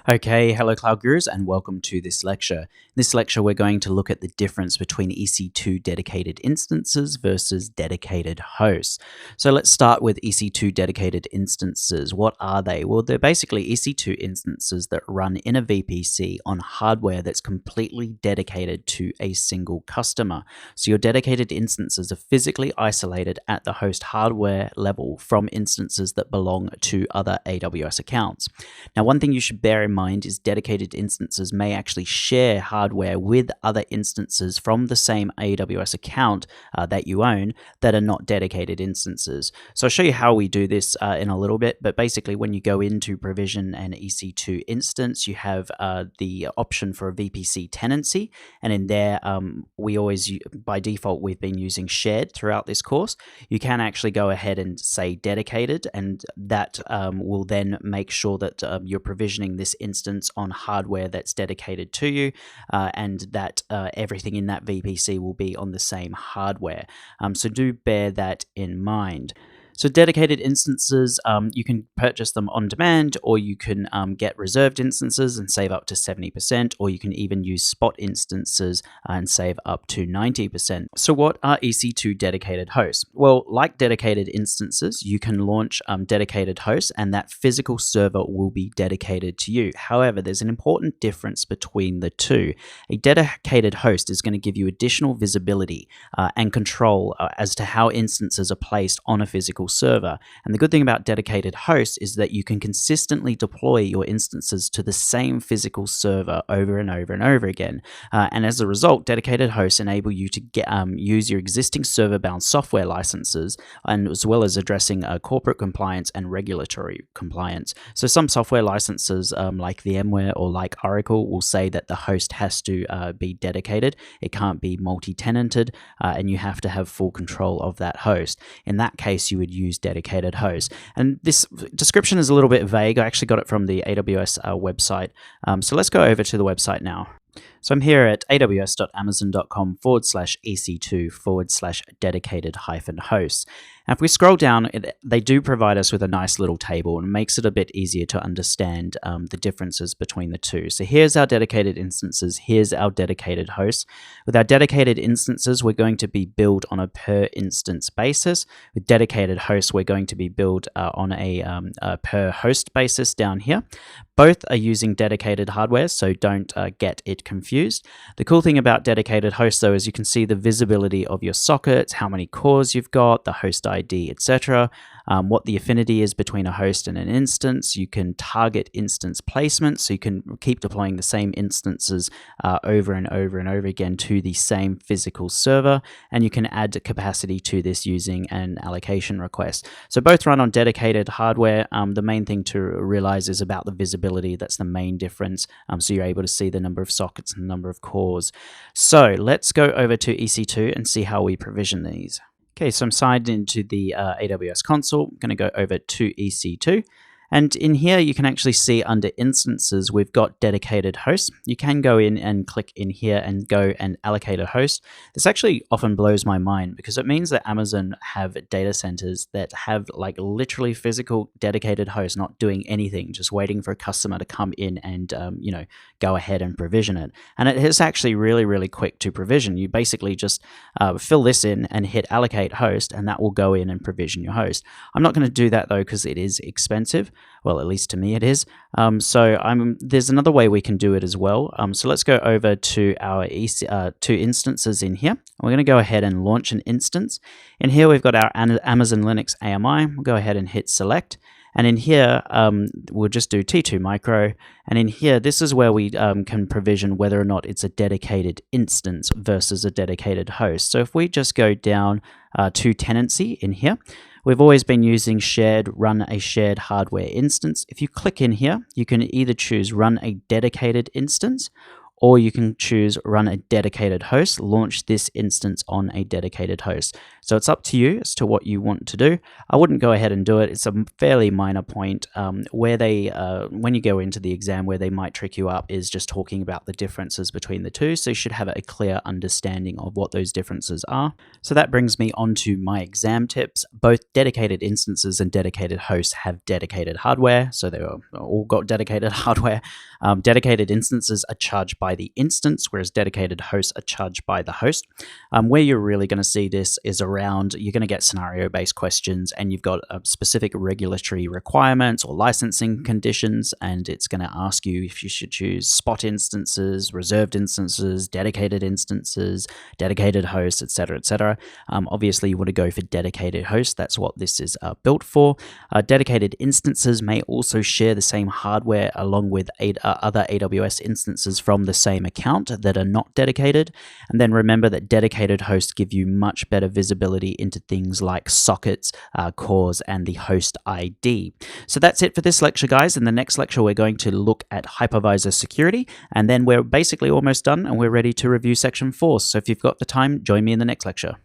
Okay, hello Cloud Gurus and welcome to this lecture. In this lecture we're going to look at the difference between EC2 dedicated instances versus dedicated hosts. So let's start with EC2 dedicated instances. What are they? Well, they're basically EC2 instances that run in a VPC on hardware that's completely dedicated to a single customer. So your dedicated instances are physically isolated at the host hardware level from instances that belong to other AWS accounts. Now, one thing you should bear in mind is dedicated instances may actually share hardware with other instances from the same AWS account that you own that are not dedicated instances. So I'll show you how we do this in a little bit, but basically when you go into provision an EC2 instance, you have the option for a VPC tenancy, and in there we always, by default, we've been using shared throughout this course. You can actually go ahead and say dedicated, and that will then make sure that you're provisioning this instance on hardware that's dedicated to you, and that everything in that VPC will be on the same hardware. So do bear that in mind. So dedicated instances, you can purchase them on demand, or you can get reserved instances and save up to 70%, or you can even use spot instances and save up to 90%. So what are EC2 dedicated hosts? Well, like dedicated instances, you can launch dedicated hosts and that physical server will be dedicated to you. However, there's an important difference between the two. A dedicated host is going to give you additional visibility and control as to how instances are placed on a physical server. And the good thing about dedicated hosts is that you can consistently deploy your instances to the same physical server over and over and over again. And as a result, dedicated hosts enable you to use your existing server-bound software licenses, and as well as addressing corporate compliance and regulatory compliance. So some software licenses like VMware or like Oracle will say that the host has to be dedicated. It can't be multi-tenanted, and you have to have full control of that host. In that case, you would use dedicated hosts. And this description is a little bit vague. I actually got it from the AWS website. So let's go over to the website now. So I'm here at aws.amazon.com/EC2/dedicated-hosts. Now, if we scroll down, they do provide us with a nice little table and makes it a bit easier to understand the differences between the two. So here's our dedicated instances. Here's our dedicated hosts. With our dedicated instances, we're going to be billed on a per instance basis. With dedicated hosts, we're going to be billed on a per host basis down here. Both are using dedicated hardware, so don't get it confused. The cool thing about dedicated hosts, though, is you can see the visibility of your sockets, how many cores you've got, the host ID, etc., what the affinity is between a host and an instance. You can target instance placement, so you can keep deploying the same instances over and over and over again to the same physical server, and you can add capacity to this using an allocation request. So both run on dedicated hardware. The main thing to realize is about the visibility. That's the main difference. So you're able to see the number of sockets and the number of cores. So let's go over to EC2 and see how we provision these. Okay, so I'm signed into the AWS console. I'm going to go over to EC2. And in here, you can actually see under instances, we've got dedicated hosts. You can go in and click in here and go and allocate a host. This actually often blows my mind because it means that Amazon have data centers that have like literally physical dedicated hosts, not doing anything, just waiting for a customer to come in and, go ahead and provision it. And it is actually really, really quick to provision. You basically just fill this in and hit allocate host, and that will go in and provision your host. I'm not going to do that though, because it is expensive. Well, at least to me it is. There's another way we can do it as well. So let's go over to our two instances in here. We're going to go ahead and launch an instance. In here, we've got our Amazon Linux AMI. We'll go ahead and hit select. And in here, we'll just do T2 micro. And in here, this is where we can provision whether or not it's a dedicated instance versus a dedicated host. So if we just go down to tenancy in here, we've always been using shared, run a shared hardware instance. If you click in here, you can either choose run a dedicated instance, or you can choose run a dedicated host, launch this instance on a dedicated host. So it's up to you as to what you want to do. I wouldn't go ahead and do it. It's a fairly minor point. Where they, when you go into the exam, where they might trick you up is just talking about the differences between the two. So you should have a clear understanding of what those differences are. So that brings me on to my exam tips. Both dedicated instances and dedicated hosts have dedicated hardware. So they all got dedicated hardware. Dedicated instances are charged by the instance, whereas dedicated hosts are charged by the host. Where you're really going to see this is around, you're going to get scenario-based questions, and you've got specific regulatory requirements or licensing conditions, and it's going to ask you if you should choose spot instances, reserved instances, dedicated hosts, etc., etc. Obviously, you want to go for dedicated hosts. That's what this is built for. Dedicated instances may also share the same hardware along with other AWS instances from the same account that are not dedicated. And then remember that dedicated hosts give you much better visibility into things like sockets, cores, and the host ID. So that's it for this lecture, guys. In the next lecture, we're going to look at hypervisor security, and then we're basically almost done and we're ready to review section 4. So if you've got the time, join me in the next lecture.